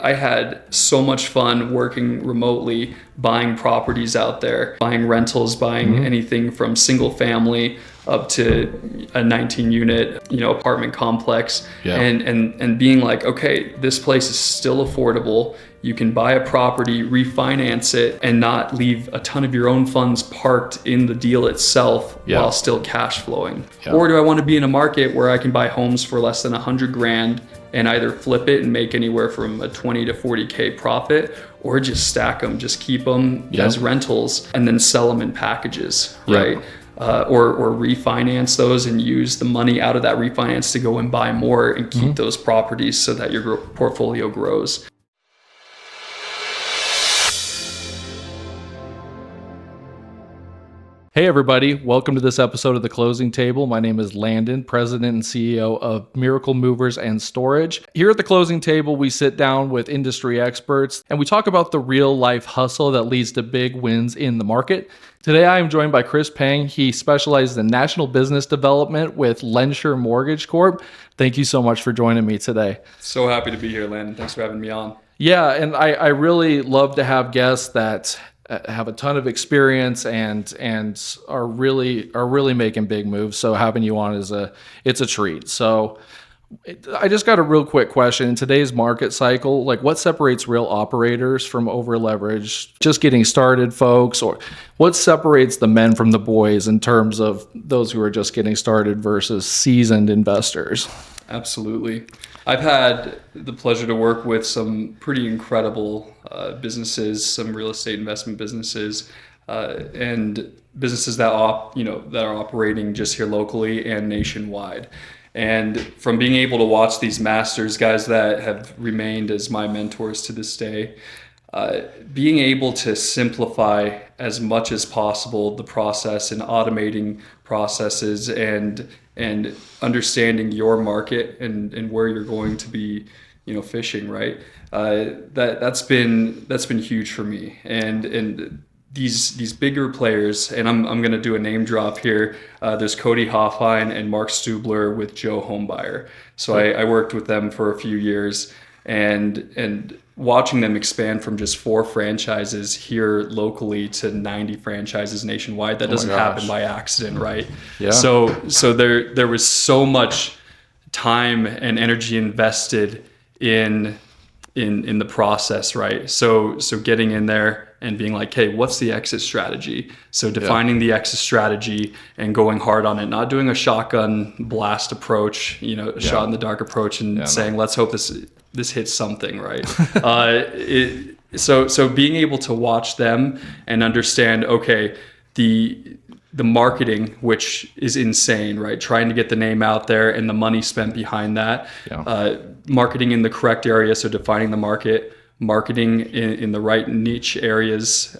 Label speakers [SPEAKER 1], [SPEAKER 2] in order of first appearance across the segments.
[SPEAKER 1] I had so much fun working remotely, buying properties out there, buying rentals, buying anything from single family up to a 19 unit, apartment complex, and being like, okay, this place is still affordable. You can buy a property, refinance it, and not leave a ton of your own funds parked in the deal itself while still cash flowing. Or do I want to be in a market where I can buy homes for less than $100,000 and either flip it and make anywhere from a 20 to 40K profit, or just stack them, just keep them as rentals and then sell them in packages, right? Or refinance those and use the money out of that refinance to go and buy more and keep those properties so that your portfolio grows.
[SPEAKER 2] Hey everybody, welcome to this episode of The Closing Table. My name is Landon, President and CEO of Miracle Movers and Storage. Here at The Closing Table, we sit down with industry experts and we talk about the real life hustle that leads to big wins in the market. Today I am joined by Chris Pange. He specializes in national business development with Lendsure Mortgage Corp. Thank you so much for joining me today.
[SPEAKER 1] So happy to be here, Landon. Thanks for having me on.
[SPEAKER 2] Yeah, and I really love to have guests that have a ton of experience and are really making big moves. So having you on it's a treat. So I just got a real quick question. In today's market cycle, like what separates real operators from over leveraged, just getting started folks, or what separates the men from the boys in terms of those who are just getting started versus seasoned investors?
[SPEAKER 1] Absolutely. I've had the pleasure to work with some pretty incredible businesses, some real estate investment businesses, and businesses that that are operating just here locally and nationwide. And from being able to watch these masters, guys that have remained as my mentors to this day, being able to simplify as much as possible the process and automating processes and understanding your market and where you're going to be, fishing, right? That's been huge for me. And these bigger players, and I'm going to do a name drop here. There's Cody Hoffine and Mark Stubler with Joe Homebuyer. So I worked with them for a few years, and watching them expand from just 4 franchises here locally to 90 franchises nationwide, that doesn't happen by accident, right? Yeah. So there was so much time and energy invested in the process, right? So getting in there and being like, hey, what's the exit strategy? So defining the exit strategy and going hard on it, not doing a shotgun blast approach, shot in the dark approach and saying, let's hope this hits something, right? So being able to watch them and understand, okay, the marketing, which is insane, right? Trying to get the name out there and the money spent behind that. Marketing in the correct area, so defining the market, marketing in the right niche areas,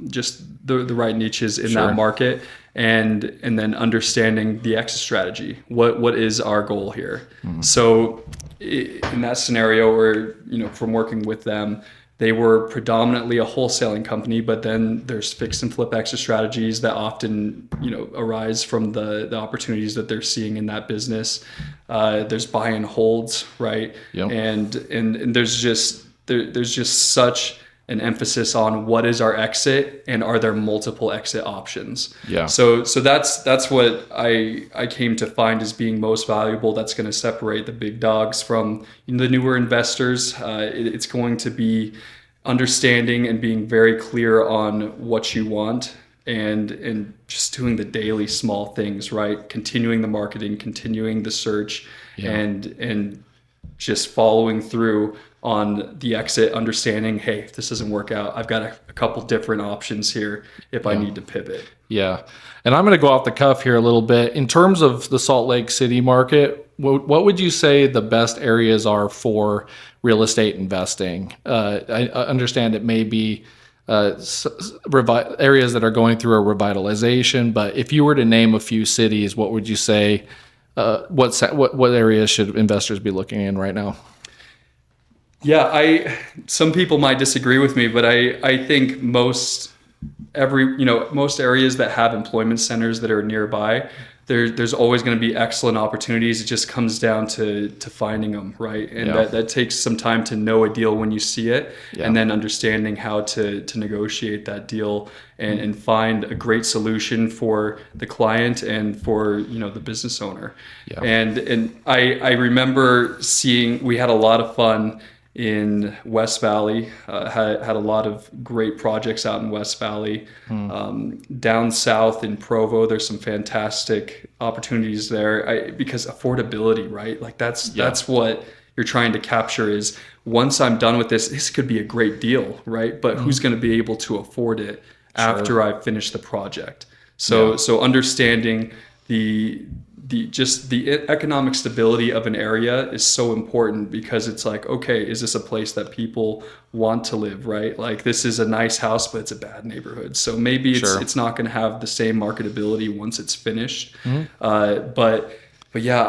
[SPEAKER 1] just the right niches in that market, and then understanding the exit strategy. What is our goal here? So in that scenario where, from working with them, they were predominantly a wholesaling company, but then there's fix and flip exit strategies that often, arise from the opportunities that they're seeing in that business. There's buy and holds, right? And there's just such an emphasis on what is our exit and are there multiple exit options. So that's what I came to find as being most valuable. That's going to separate the big dogs from the newer investors. It's going to be understanding and being very clear on what you want and just doing the daily small things, right? Continuing the marketing, continuing the search, and just following through on the exit, understanding, hey, if this doesn't work out, I've got a couple different options here if I need to pivot. Yeah.
[SPEAKER 2] And I'm going to go off the cuff here a little bit. In terms of the Salt Lake City market, what would you say the best areas are for real estate investing? I understand it may be areas that are going through a revitalization, but if you were to name a few cities, what would you say, what areas should investors be looking in right now?
[SPEAKER 1] Yeah, some people might disagree with me, but I think most areas that have employment centers that are nearby, there's always going to be excellent opportunities. It just comes down to finding them, right? And that takes some time to know a deal when you see it, and then understanding how to negotiate that deal and find a great solution for the client and for the business owner. And I remember we had a lot of fun in West Valley, had a lot of great projects out in West Valley. Down south in Provo, there's some fantastic opportunities there because affordability, right? Like that's what you're trying to capture is once I'm done with this could be a great deal, right? But who's going to be able to afford it after I finish the project? So understanding the economic stability of an area is so important because it's like, okay, is this a place that people want to live, right? Like this is a nice house, but it's a bad neighborhood. So maybe it's not going to have the same marketability once it's finished. But yeah,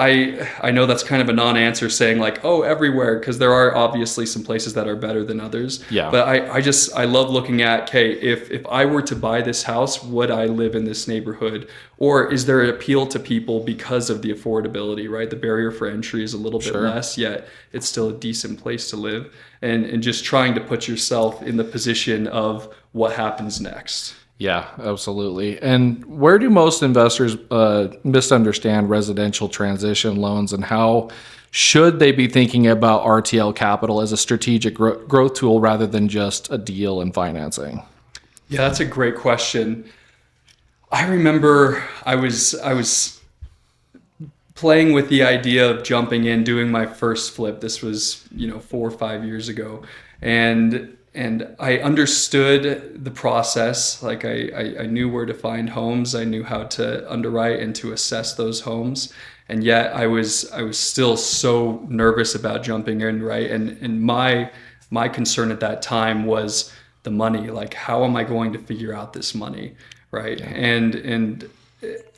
[SPEAKER 1] I know that's kind of a non-answer saying like, oh, everywhere, because there are obviously some places that are better than others. Yeah. But I love looking at, okay, if I were to buy this house, would I live in this neighborhood? Or is there an appeal to people because of the affordability, right? The barrier for entry is a little bit less, yet it's still a decent place to live. And just trying to put yourself in the position of what happens next.
[SPEAKER 2] Yeah, absolutely. And where do most investors misunderstand residential transition loans, and how should they be thinking about RTL capital as a strategic growth tool rather than just a deal in financing?
[SPEAKER 1] Yeah, that's a great question. I remember I was playing with the idea of jumping in, doing my first flip. This was 4 or 5 years ago, and I understood the process. Like I knew where to find homes. I knew how to underwrite and to assess those homes. And yet I was still so nervous about jumping in, right? And my concern at that time was the money. Like, how am I going to figure out this money, right? Yeah. And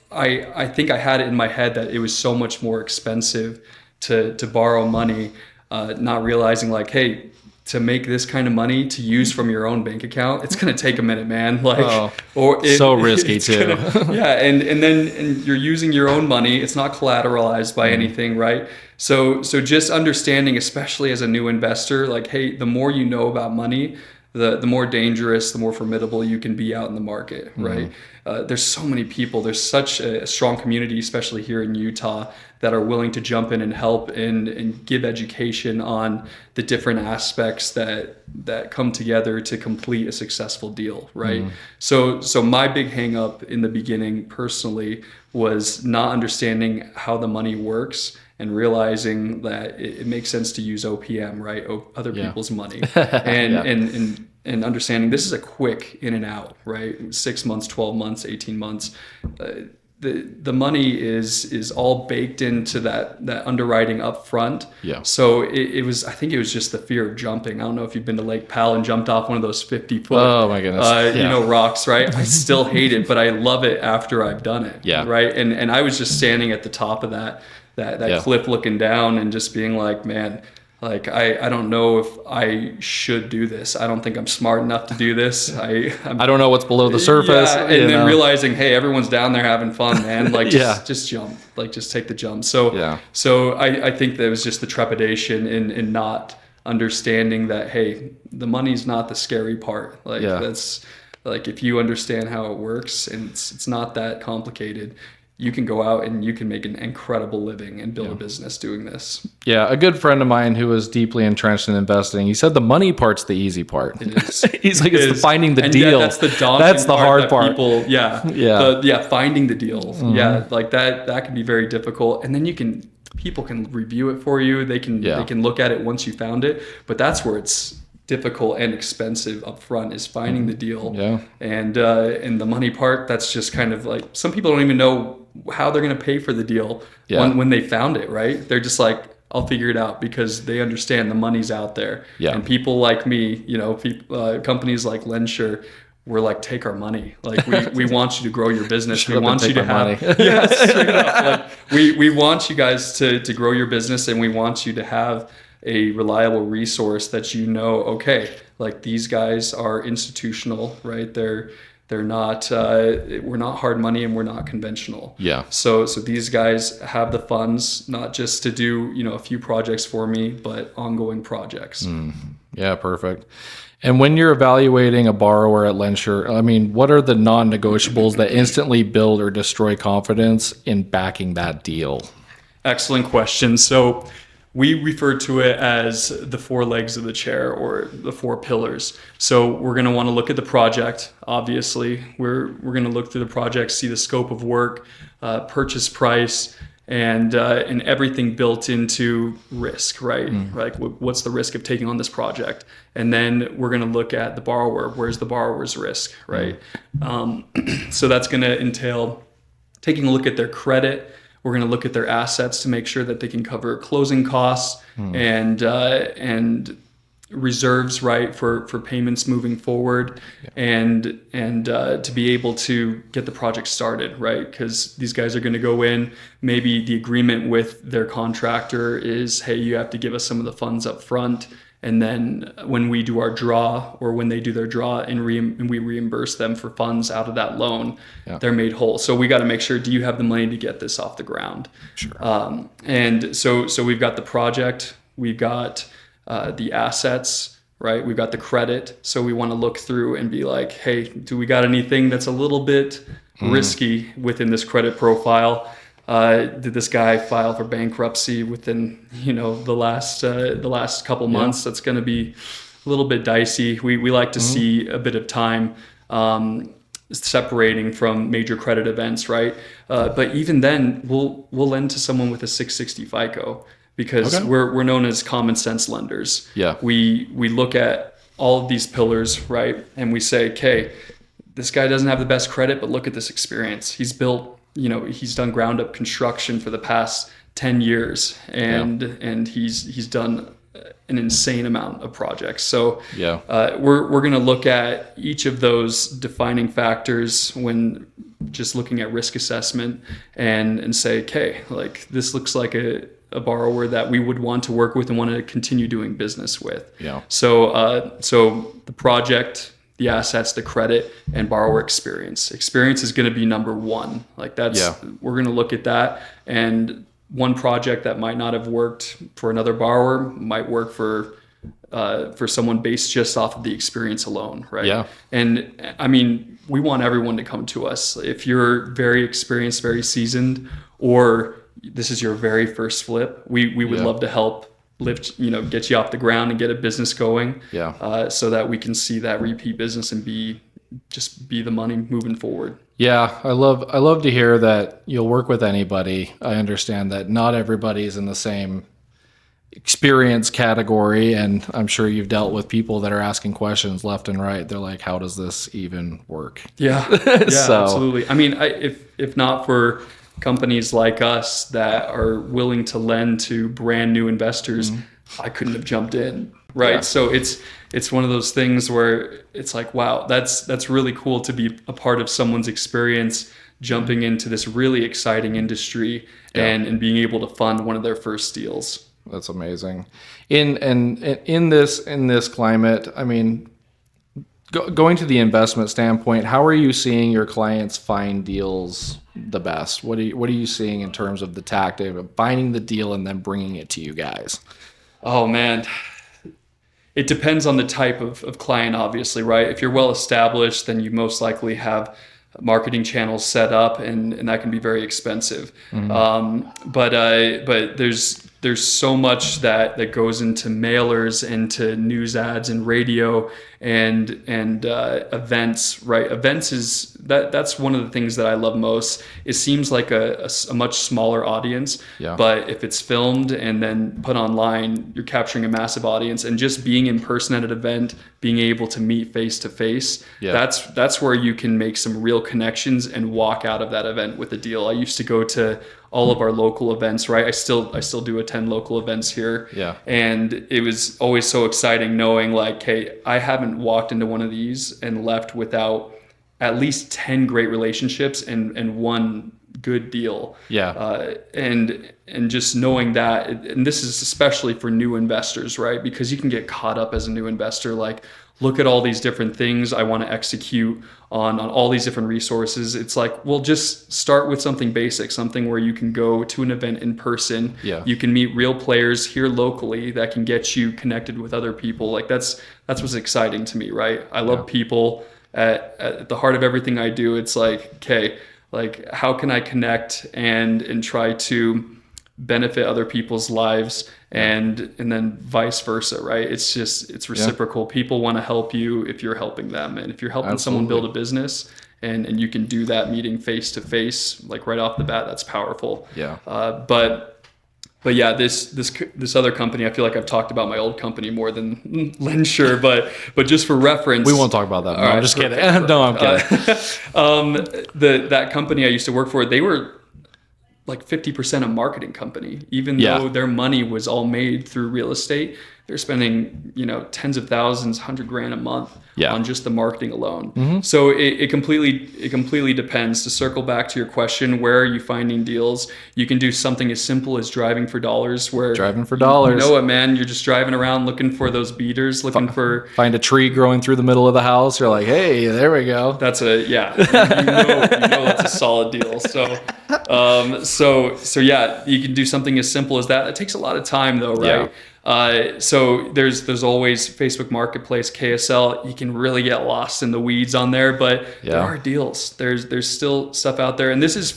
[SPEAKER 1] I think I had it in my head that it was so much more expensive to borrow money, not realizing like, hey, to make this kind of money to use from your own bank account, it's going to take a minute, man. Like,
[SPEAKER 2] so risky too.
[SPEAKER 1] And you're using your own money. It's not collateralized by anything, right? So just understanding, especially as a new investor, like, hey, the more you know about money, the more dangerous, the more formidable you can be out in the market, right? There's so many people. There's such a strong community, especially here in Utah, that are willing to jump in and help and give education on the different aspects that come together to complete a successful deal, right? So my big hang up in the beginning personally was not understanding how the money works and realizing that it makes sense to use OPM, right? Other people's money. And understanding this is a quick in and out, right? 6 months, 12 months, 18 months. The money is all baked into that underwriting up front. Yeah. So I think it was just the fear of jumping. I don't know if you've been to Lake Powell and jumped off one of those 50-foot
[SPEAKER 2] oh my goodness.
[SPEAKER 1] Rocks, right? I still hate it, but I love it after I've done it.
[SPEAKER 2] Yeah.
[SPEAKER 1] Right. And I was just standing at the top of that cliff looking down and just being like, man, like, I don't know if I should do this. I don't think I'm smart enough to do this. I
[SPEAKER 2] don't know what's below the surface.
[SPEAKER 1] Yeah, and then realizing, hey, everyone's down there having fun, man. Like, just jump. Like, just take the jump. So I think that was just the trepidation in not understanding that, hey, the money's not the scary part. Like, that's, like, if you understand how it works and it's not that complicated, you can go out and you can make an incredible living and build a business doing this. Yeah,
[SPEAKER 2] a good friend of mine who was deeply entrenched in investing, he said the money part's the easy part.
[SPEAKER 1] It is.
[SPEAKER 2] He's like, it's finding the deal.
[SPEAKER 1] That's the daunting
[SPEAKER 2] That's the hard part.
[SPEAKER 1] People, finding the deal. Mm-hmm. Yeah, like that can be very difficult. And then people can review it for you. They can look at it once you found it. But that's where it's difficult and expensive up front, is finding the deal. Yeah. And the money part, that's just kind of like, some people don't even know how they're going to pay for the deal when they found it, right? They're just like, I'll figure it out, because they understand the money's out there. Yeah. And people like me, companies like Lendsure, we're like, take our money. Like, we want you to grow your business. We want you to have straight up. Like, we want you guys to grow your business, and we want you to have a reliable resource that okay, like, these guys are institutional, right? They're not, we're not hard money and we're not conventional.
[SPEAKER 2] Yeah.
[SPEAKER 1] So these guys have the funds, not just to do, a few projects for me, but ongoing projects.
[SPEAKER 2] Yeah, perfect. And when you're evaluating a borrower at Lendsure, I mean, what are the non-negotiables that instantly build or destroy confidence in backing that deal?
[SPEAKER 1] Excellent question. So we refer to it as the four legs of the chair, or the four pillars. So we're going to want to look at the project. Obviously, we're going to look through the project, see the scope of work, purchase price, and everything built into risk, right? Like what's the risk of taking on this project? And then we're going to look at the borrower. Where's the borrower's risk, right? So that's going to entail taking a look at their credit. We're going to look at their assets to make sure that they can cover closing costs and reserves, right, for payments moving forward, and to be able to get the project started, right? Because these guys are going to go in. Maybe the agreement with their contractor is, hey, you have to give us some of the funds up front. And then when we do our draw, or when they do their draw and we reimburse them for funds out of that loan, they're made whole. So we got to make sure, do you have the money to get this off the ground?
[SPEAKER 2] Sure.
[SPEAKER 1] And so we've got the project, we've got the assets, right? We've got the credit. So we want to look through and be like, hey, do we got anything that's a little bit risky within this credit profile? Did this guy file for bankruptcy within, the last couple months? That's going to be a little bit dicey. We like to see a bit of time separating from major credit events, right? But even then, we'll lend to someone with a 660 FICO, because we're known as common sense lenders.
[SPEAKER 2] Yeah.
[SPEAKER 1] We look at all of these pillars, right? And we say, okay, this guy doesn't have the best credit, but look at this experience. He's built, he's done ground up construction for the past 10 years, and he's done an insane amount of projects. So we're going to look at each of those defining factors when just looking at risk assessment, and say, okay, like this looks like a borrower that we would want to work with and want to continue doing business with.
[SPEAKER 2] Yeah.
[SPEAKER 1] So the project, the assets, the credit, and borrower experience. Experience is going to be number one. Like we're going to look at that, and one project that might not have worked for another borrower might work for someone based just off of the experience alone, right? Yeah. And I mean, we want everyone to come to us. If you're very experienced, very seasoned, or this is your very first flip, we would love to help lift, get you off the ground and get a business going. So that we can see that repeat business and be the money moving forward.
[SPEAKER 2] Yeah, I love to hear that you'll work with anybody. I understand that not everybody's in the same experience category, and I'm sure you've dealt with people that are asking questions left and right. They're like, how does this even work?
[SPEAKER 1] Yeah, absolutely. I mean, if not for companies like us that are willing to lend to brand new investors, I couldn't have jumped in, right? Yeah. So it's one of those things where it's like, wow, that's really cool to be a part of someone's experience jumping into this really exciting industry and being able to fund one of their first deals.
[SPEAKER 2] That's amazing. In this climate, I mean, going to the investment standpoint, how are you seeing your clients find deals the best? What are you seeing in terms of the tactic of finding the deal and then bringing it to you guys?
[SPEAKER 1] Oh man, it depends on the type of client, obviously, right? If you're well established, then you most likely have marketing channels set up, and that can be very expensive. But there's so much that goes into mailers, into news ads and radio and events, right? Events is that's one of the things that I love most. It seems like a much smaller audience, but if it's filmed and then put online, you're capturing a massive audience. And just being in person at an event, being able to meet face to face, that's where you can make some real connections and walk out of that event with a deal. I used to go to all of our local events, right? I still do attend local events here. Yeah. And it was always so exciting knowing like, hey, I haven't walked into one of these and left without at least 10 great relationships and one good deal.
[SPEAKER 2] Yeah.
[SPEAKER 1] And just knowing that, and this is especially for new investors, right? Because you can get caught up as a new investor, like, look at all these different things I want to execute on all these different resources. It's like, well, just start with something basic, something where you can go to an event in person.
[SPEAKER 2] Yeah.
[SPEAKER 1] You can meet real players here locally that can get you connected with other people. Like that's what's exciting to me, right? I love people. At the heart of everything I do, it's like, okay, like how can I connect and try to benefit other people's lives, and then vice versa, right? It's reciprocal. People want to help you if you're helping them, and if you're helping someone build a business and you can do that meeting face to face, like right off the bat, that's powerful.
[SPEAKER 2] Yeah.
[SPEAKER 1] But yeah, this other company, I feel like I've talked about my old company more than Lendsure, but just for reference,
[SPEAKER 2] We won't talk about that. No, I'm just kidding. No, I'm kidding.
[SPEAKER 1] That company I used to work for, they were like 50% a marketing company, even though their money was all made through real estate. They're spending, tens of thousands, $100,000 a month on just the marketing alone. So it completely depends. To circle back to your question, where are you finding deals? You can do something as simple as driving for dollars. You know what, man? You're just driving around looking for those beaters,
[SPEAKER 2] find a tree growing through the middle of the house. You're like, hey, there we go.
[SPEAKER 1] That's that's a solid deal. So yeah, you can do something as simple as that. It takes a lot of time though, right? So there's always Facebook Marketplace, KSL. You can really get lost in the weeds on there, but there are deals. There's still stuff out there, and this is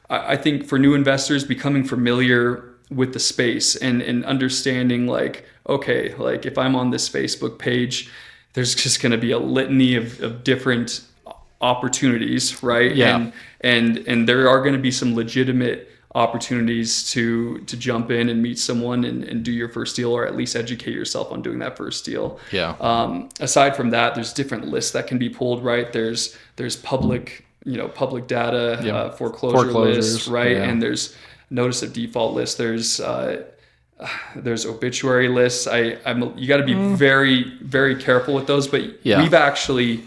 [SPEAKER 1] I think for new investors becoming familiar with the space and understanding, like, okay, like if I'm on this Facebook page, there's just going to be a litany of different opportunities, right?
[SPEAKER 2] Yeah.
[SPEAKER 1] And there are going to be some legitimate opportunities to jump in and meet someone and do your first deal, or at least educate yourself on doing that first deal. Aside from that, there's different lists that can be pulled, right? There's public data, foreclosure lists, right? And there's notice of default lists. There's obituary lists. You got to be very, very careful with those, but we've actually,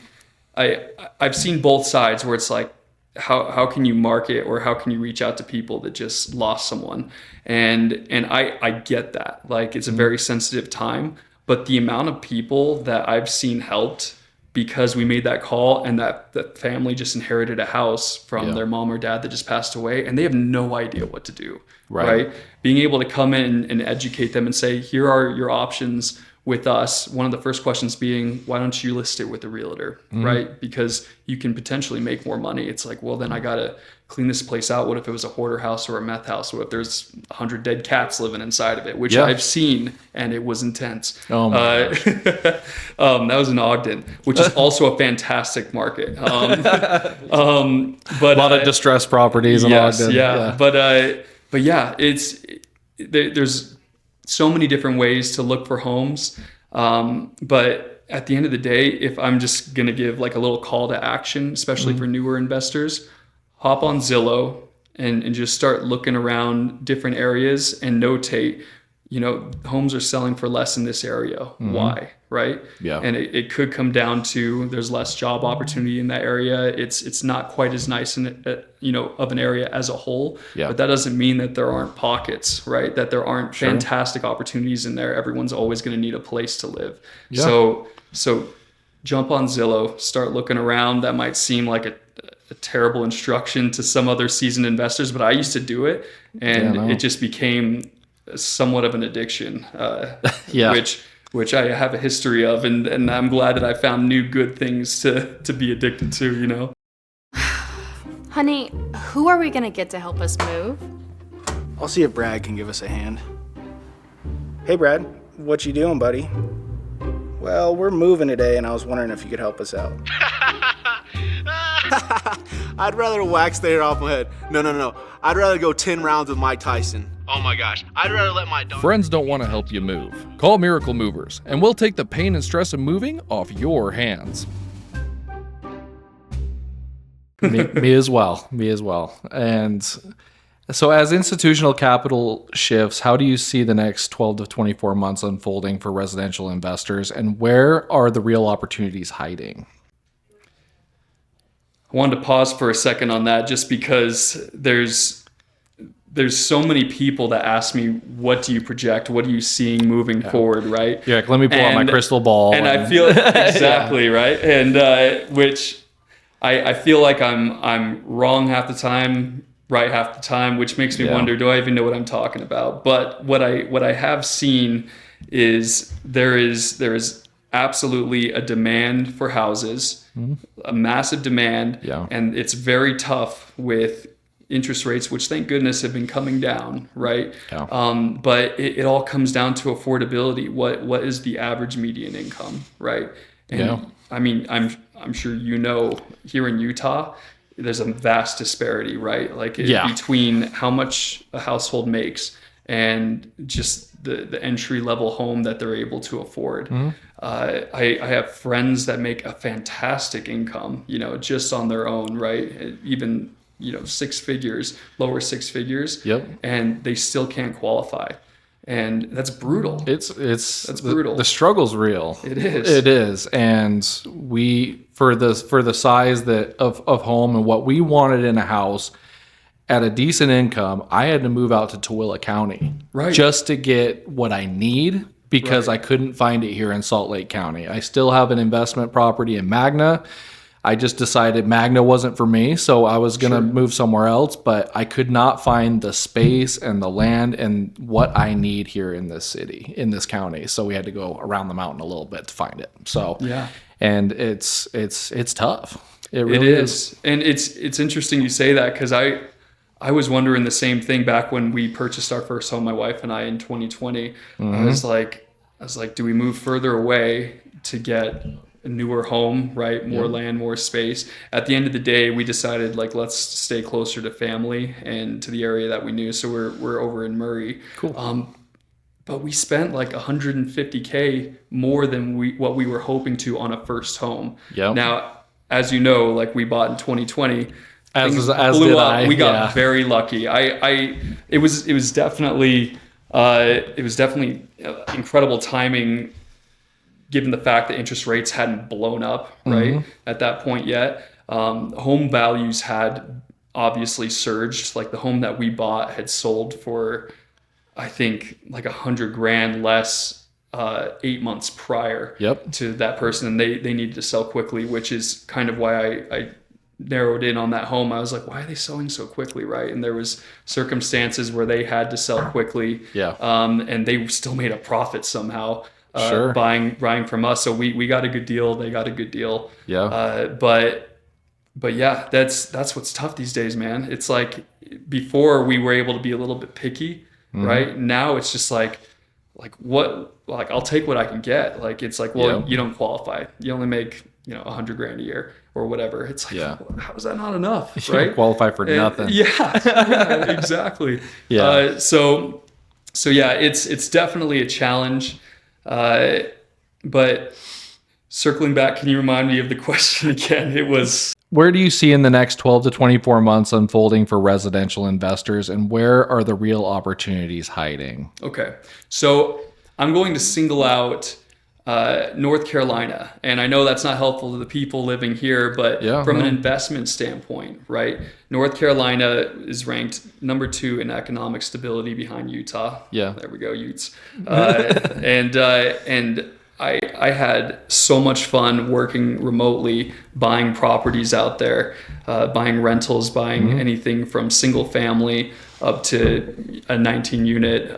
[SPEAKER 1] I've seen both sides where it's like, how can you market, or how can you reach out to people that just lost someone? And I get that. Like, it's a very sensitive time, but the amount of people that I've seen helped because we made that call, and that family just inherited a house from their mom or dad that just passed away, and they have no idea what to do, right? Being able to come in and educate them and say, here are your options with us. One of the first questions being, why don't you list it with a realtor, right? Because you can potentially make more money. It's like, well, then I got to clean this place out. What if it was a hoarder house or a meth house? What if there's 100 dead cats living inside of it, which I've seen, and it was intense.
[SPEAKER 2] Oh my gosh.
[SPEAKER 1] That was in Ogden, which is also a fantastic market. But
[SPEAKER 2] a lot of distressed properties in Ogden.
[SPEAKER 1] But yeah, there's so many different ways to look for homes. But at the end of the day, if I'm just going to give like a little call to action, especially for newer investors, hop on Zillow and just start looking around different areas and notate, homes are selling for less in this area. Why? Right?
[SPEAKER 2] Yeah.
[SPEAKER 1] And it could come down to there's less job opportunity in that area. It's not quite as nice of an area as a whole.
[SPEAKER 2] Yeah.
[SPEAKER 1] But that doesn't mean that there aren't pockets, right? That there aren't fantastic opportunities in there. Everyone's always going to need a place to live. Yeah. So jump on Zillow, start looking around. That might seem like a terrible instruction to some other seasoned investors, but I used to do it, and it just became somewhat of an addiction, which I have a history of, and I'm glad that I found new good things to be addicted to,
[SPEAKER 3] Honey, who are we gonna get to help us move?
[SPEAKER 4] I'll see if Brad can give us a hand. Hey Brad, what you doing, buddy? Well, we're moving today, and I was wondering if you could help us out.
[SPEAKER 5] I'd rather wax the hair off my head. No. I'd rather go 10 rounds with Mike Tyson. Oh my gosh. I'd rather let my dog...
[SPEAKER 2] Friends don't want to help you move. Call Miracle Movers, and we'll take the pain and stress of moving off your hands. Me as well. And so as institutional capital shifts, how do you see the next 12 to 24 months unfolding for residential investors, and where are the real opportunities hiding?
[SPEAKER 1] I wanted to pause for a second on that, just because there's so many people that ask me, what do you project? What are you seeing moving forward, right?
[SPEAKER 2] Yeah, let me pull out my crystal ball.
[SPEAKER 1] And I feel exactly right. And which I feel like I'm wrong half the time, right half the time, which makes me wonder, do I even know what I'm talking about? But what I have seen is there is absolutely a demand for houses, a massive demand, and it's very tough with interest rates, which thank goodness have been coming down, right? But it all comes down to affordability. What is the average median income, right? And I mean, I'm sure here in Utah, there's a vast disparity, right? Like between how much a household makes and just the entry level home that they're able to afford. I have friends that make a fantastic income, just on their own, right? Even six figures, lower six figures, and they still can't qualify. And that's brutal. That's brutal.
[SPEAKER 2] The struggle's real.
[SPEAKER 1] It is.
[SPEAKER 2] It is. And we, for the size of home and what we wanted in a house at a decent income, I had to move out to Tooele County just to get what I need, because I couldn't find it here in Salt Lake County. I still have an investment property in Magna. I just decided Magna wasn't for me, so I was going to move somewhere else, but I could not find the space and the land and what I need here in this city, in this county. So we had to go around the mountain a little bit to find it. So, and it's tough. It really is.
[SPEAKER 1] And it's interesting you say that, because I was wondering the same thing back when we purchased our first home, my wife and I, in 2020. I was like, do we move further away to get a newer home, right? More land, more space. At the end of the day, we decided, let's stay closer to family and to the area that we knew. So we're over in Murray.
[SPEAKER 2] Cool.
[SPEAKER 1] But we spent like $150K more than what we were hoping to on a first home. Now, as you know, we bought in 2020.
[SPEAKER 2] As
[SPEAKER 1] blew
[SPEAKER 2] did
[SPEAKER 1] up.
[SPEAKER 2] I.
[SPEAKER 1] We got very lucky. It was definitely incredible timing, given the fact that interest rates hadn't blown up at that point yet. Home values had obviously surged. Like the home that we bought had sold for, I think, like $100,000 less 8 months prior to that person, and they needed to sell quickly, which is kind of why I narrowed in on that home. I was like, why are they selling so quickly, right? And there was circumstances where they had to sell quickly, and they still made a profit somehow. Buying from us, so we got a good deal. They got a good deal. But yeah, that's what's tough these days, man. It's like before we were able to be a little bit picky, right? Now it's just like I'll take what I can get. It's like, well, you don't qualify. You only make $100,000 a year or whatever. It's like, how is that not enough, right?
[SPEAKER 2] You don't qualify for nothing.
[SPEAKER 1] Exactly. So yeah, it's definitely a challenge. But circling back, can you remind me of the question again? It was,
[SPEAKER 2] where do you see in the next 12 to 24 months unfolding for residential investors, and where are the real opportunities hiding?
[SPEAKER 1] Okay. So I'm going to single out North Carolina, and I know that's not helpful to the people living here, but from an investment standpoint, right? North Carolina is ranked number 2 in economic stability behind Utah. There we go, Utes. And I had so much fun working remotely, buying properties out there, buying rentals, buying anything from single family up to a 19-unit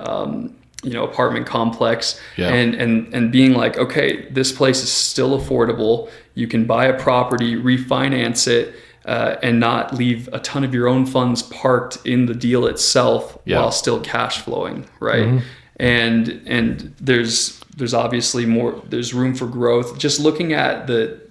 [SPEAKER 1] apartment complex, and being like, okay, this place is still affordable. You can buy a property, refinance it, and not leave a ton of your own funds parked in the deal itself while still cash flowing, right? And there's obviously there's room for growth. Just looking at the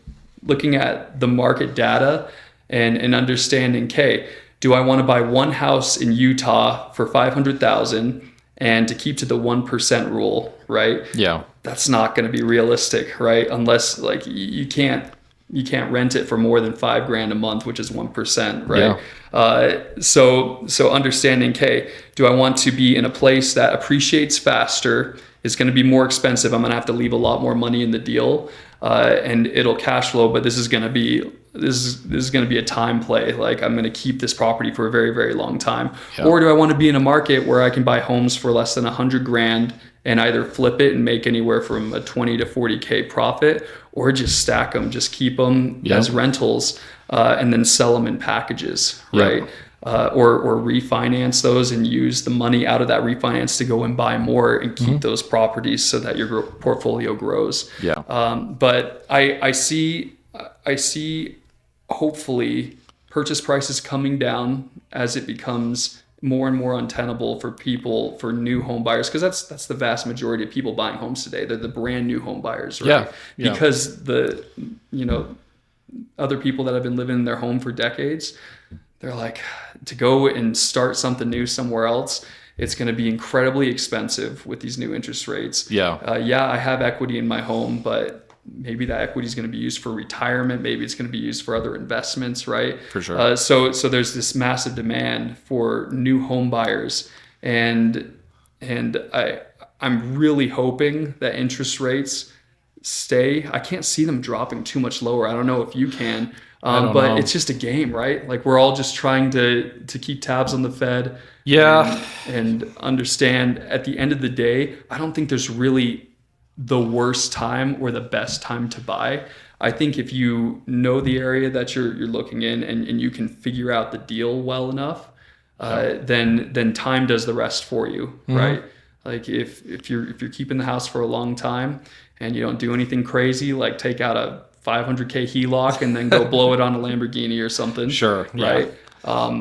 [SPEAKER 1] market data and understanding, okay, do I want to buy one house in Utah for $500,000 and to keep to the 1% rule, right? That's not going to be realistic, right? Unless you can't rent it for more than $5,000 a month, which is 1%, right? So understanding, okay, do I want to be in a place that appreciates faster? It's going to be more expensive. I'm going to have to leave a lot more money in the deal, and it'll cash flow, but this is going to be this is going to be a time play. Like I'm going to keep this property for a very, very long time.
[SPEAKER 2] Yeah.
[SPEAKER 1] Or do I want to be in a market where I can buy homes for less than $100,000 and either flip it and make anywhere from a 20 to 40K profit, or just stack them, just keep them as rentals, and then sell them in packages, right? Or refinance those and use the money out of that refinance to go and buy more and keep those properties so that your portfolio grows. But I see hopefully purchase prices coming down as it becomes more and more untenable for people, for new home buyers, because that's the vast majority of people buying homes today. They're the brand new home buyers, right? Because the other people that have been living in their home for decades, they're like, to go and start something new somewhere else, it's going to be incredibly expensive with these new interest rates. I have equity in my home, but maybe that equity is going to be used for retirement. Maybe it's going to be used for other investments, right?
[SPEAKER 2] For sure.
[SPEAKER 1] So there's this massive demand for new home buyers, and I'm really hoping that interest rates stay. I can't see them dropping too much lower. I don't know if you can, but it's just a game, right? Like we're all just trying to keep tabs on the Fed. And understand at the end of the day, I don't think there's really the worst time or the best time to buy. I think if you know the area that you're looking in and you can figure out the deal well enough, then time does the rest for you, right? Like if you're keeping the house for a long time and you don't do anything crazy, like take out a 500K HELOC and then go blow it on a Lamborghini or something, right?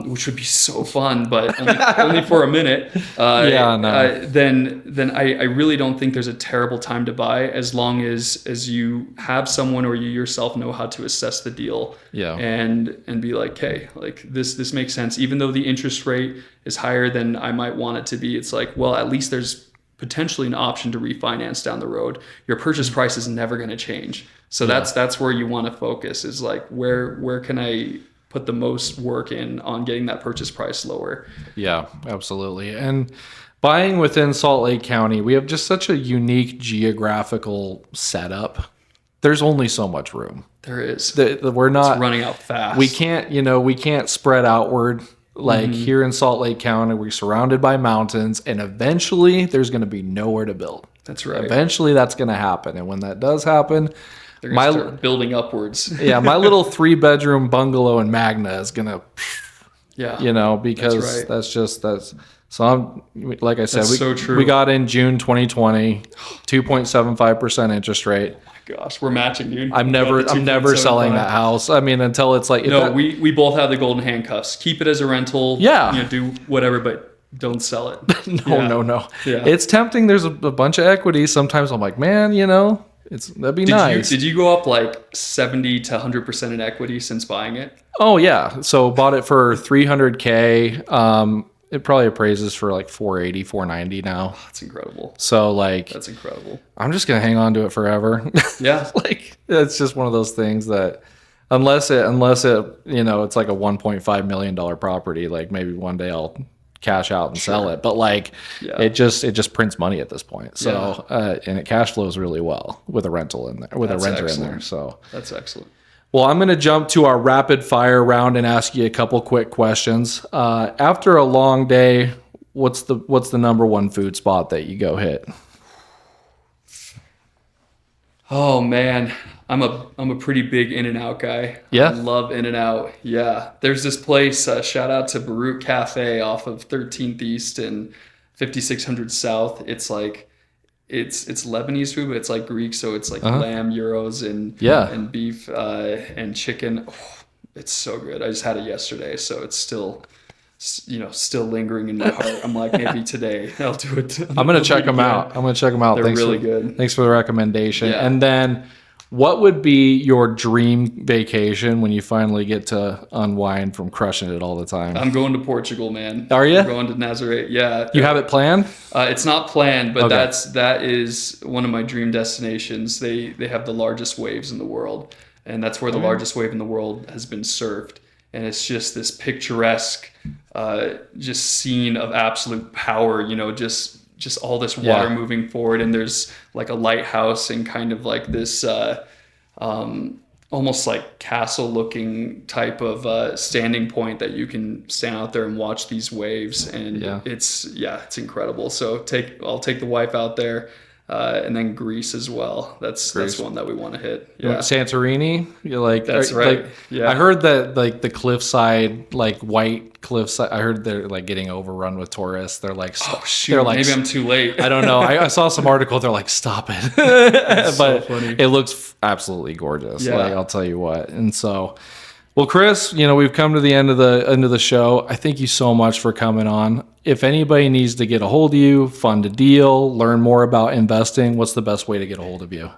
[SPEAKER 1] Which would be so fun, but only for a minute. Then I really don't think there's a terrible time to buy, as long as you have someone or you yourself know how to assess the deal. And be like, hey, like this makes sense. Even though the interest rate is higher than I might want it to be, it's like, well, at least there's potentially an option to refinance down the road. Your purchase price is never going to change. So that's where you want to focus, is like, where can I put the most work in on getting that purchase price lower?
[SPEAKER 2] Yeah, absolutely. And buying within Salt Lake County, we have just such a unique geographical setup. There's only so much room.
[SPEAKER 1] There is.
[SPEAKER 2] We're not
[SPEAKER 1] it's running out fast.
[SPEAKER 2] We can't spread outward. Like here in Salt Lake County, we're surrounded by mountains, and eventually there's going to be nowhere to build.
[SPEAKER 1] That's right.
[SPEAKER 2] Eventually that's going to happen. And when that does happen,
[SPEAKER 1] they're going to start building upwards.
[SPEAKER 2] My little 3-bedroom bungalow in Magna is going to, because that's so I'm, like I said,
[SPEAKER 1] so true.
[SPEAKER 2] We got in June 2020, 2.75% interest rate.
[SPEAKER 1] Oh my gosh, we're matching, dude.
[SPEAKER 2] I'm never selling that house. I mean, until it's like,
[SPEAKER 1] we both have the golden handcuffs. Keep it as a rental. Do whatever, but don't sell it.
[SPEAKER 2] No.
[SPEAKER 1] Yeah.
[SPEAKER 2] It's tempting. There's a bunch of equity. Sometimes I'm like, man, that'd be nice.
[SPEAKER 1] Did you go up like 70 to 100% in equity since buying it?
[SPEAKER 2] Oh yeah. So bought it for $300K. It probably appraises for like 480, 490 now.
[SPEAKER 1] Oh, that's incredible.
[SPEAKER 2] So like,
[SPEAKER 1] that's incredible.
[SPEAKER 2] I'm just going to hang on to it forever.
[SPEAKER 1] Yeah.
[SPEAKER 2] Like it's just one of those things that unless it, it's like a $1.5 million property, like maybe one day I'll cash out and sell it, but like it just prints money at this point. So and it cash flows really well with a rental in there, with a renter in there. So
[SPEAKER 1] that's excellent.
[SPEAKER 2] Well, I'm going to jump to our rapid fire round and ask you a couple quick questions. After a long day, what's the number one food spot that you go hit?
[SPEAKER 1] Oh man, I'm a pretty big In-N-Out guy.
[SPEAKER 2] Yeah,
[SPEAKER 1] I love In-N-Out. Yeah, there's this place. Shout out to Baruch Cafe off of 13th East and 5600 South. It's like it's Lebanese food, but it's like Greek, so it's like lamb, gyros, and beef and chicken. Oh, it's so good. I just had it yesterday, so it's still lingering in my heart. I'm like, maybe today I'll do it.
[SPEAKER 2] I'm gonna check them out.
[SPEAKER 1] They're really good.
[SPEAKER 2] Thanks for the recommendation.
[SPEAKER 1] Yeah.
[SPEAKER 2] And then, what would be your dream vacation when you finally get to unwind from crushing it all the time?
[SPEAKER 1] I'm going to Portugal, man.
[SPEAKER 2] Are you?
[SPEAKER 1] I'm going to Nazaré. Yeah.
[SPEAKER 2] You have it planned?
[SPEAKER 1] It's not planned, but
[SPEAKER 2] Okay.
[SPEAKER 1] that is one of my dream destinations. They have the largest waves in the world, and that's where the largest wave in the world has been surfed. And it's just this picturesque, just scene of absolute power. Just all this water moving forward, and there's like a lighthouse and kind of like this almost like castle looking type of standing point that you can stand out there and watch these waves, and it's incredible. So I'll take the wife out there. And then Greece as well. That's one that we want to hit. Yeah.
[SPEAKER 2] Santorini. You're like,
[SPEAKER 1] that's right. Yeah.
[SPEAKER 2] I heard that like the cliffside, like white cliffside. I heard they're like getting overrun with tourists. They're like,
[SPEAKER 1] oh shoot,
[SPEAKER 2] they're like,
[SPEAKER 1] maybe I'm too late.
[SPEAKER 2] I don't know. I saw some article. They're like, stop it.
[SPEAKER 1] But
[SPEAKER 2] so funny. It looks absolutely gorgeous.
[SPEAKER 1] Yeah.
[SPEAKER 2] Like, I'll tell you what. And so, well, Chris, we've come to the end of the show. I thank you so much for coming on. If anybody needs to get a hold of you, fund a deal, learn more about investing, what's the best way to get a hold of you?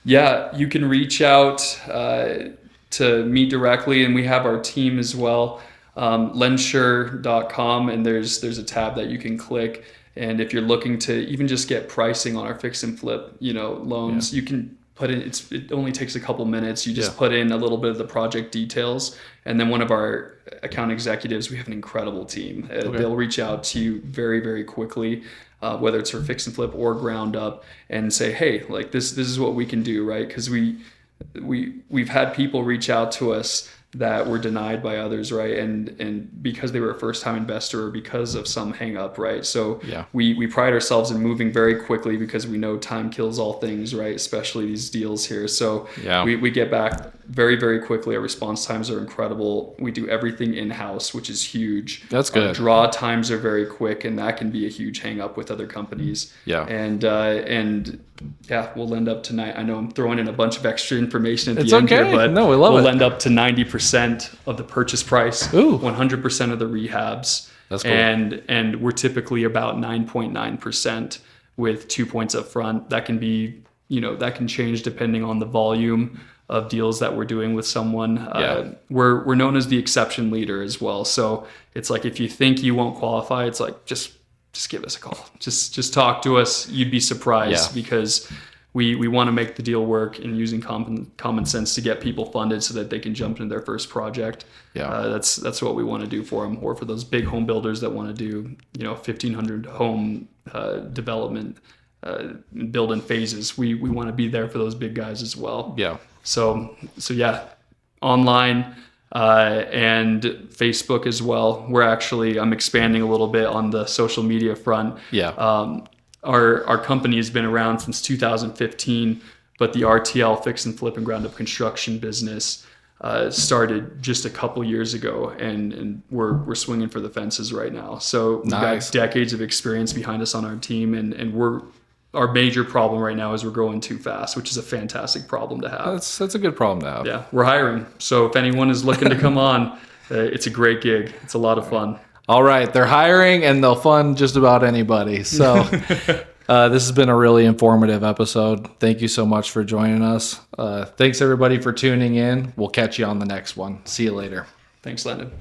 [SPEAKER 1] Yeah, you can reach out to me directly, and we have our team as well, lendsure.com, and there's a tab that you can click. And if you're looking to even just get pricing on our fix and flip, loans, you can put in, it only takes a couple minutes. You just put in a little bit of the project details, and then one of our account executives, we have an incredible team. They'll reach out to you very, very quickly, whether it's for fix and flip or ground up, and say, hey, like this is what we can do, right? Because we've had people reach out to us that were denied by others, right? And because they were a first-time investor or because of some hang-up, right? So we pride ourselves in moving very quickly because we know time kills all things, right? Especially these deals here. So we get back very, very quickly. Our response times are incredible. We do everything in-house, which is huge.
[SPEAKER 2] That's good.
[SPEAKER 1] Draw times are very quick, and that can be a huge hang-up with other companies.
[SPEAKER 2] Yeah.
[SPEAKER 1] And we'll end up tonight. I know I'm throwing in a bunch of extra information at
[SPEAKER 2] it's
[SPEAKER 1] the end
[SPEAKER 2] okay.
[SPEAKER 1] here, but
[SPEAKER 2] no, we love
[SPEAKER 1] we'll
[SPEAKER 2] it.
[SPEAKER 1] end up to 90% of the purchase price, 100% of the rehabs.
[SPEAKER 2] That's cool.
[SPEAKER 1] And we're typically about 9.9% with 2 points up front. That can be, that can change depending on the volume of deals that we're doing with someone. We're known as the exception leader as well. So it's like, if you think you won't qualify, it's like, just give us a call. Just talk to us. You'd be surprised because we want to make the deal work, and using common sense to get people funded so that they can jump into their first project. That's what we want to do for them, or for those big home builders that want to do 1,500 home development, build in phases. We want to be there for those big guys as well. So online. And Facebook as well. I'm expanding a little bit on the social media front. Our company has been around since 2015, but the RTL fix and flip and ground up construction business started just a couple years ago, and we're swinging for the fences right now. So we've got decades of experience behind us on our team, and our major problem right now is we're growing too fast, which is a fantastic problem to have.
[SPEAKER 2] That's a good problem to have.
[SPEAKER 1] Yeah, we're hiring. So if anyone is looking to come on, it's a great gig. It's a lot of fun.
[SPEAKER 2] All right, they're hiring, and they'll fund just about anybody. So this has been a really informative episode. Thank you so much for joining us. Thanks everybody for tuning in. We'll catch you on the next one. See you later.
[SPEAKER 1] Thanks, Landon.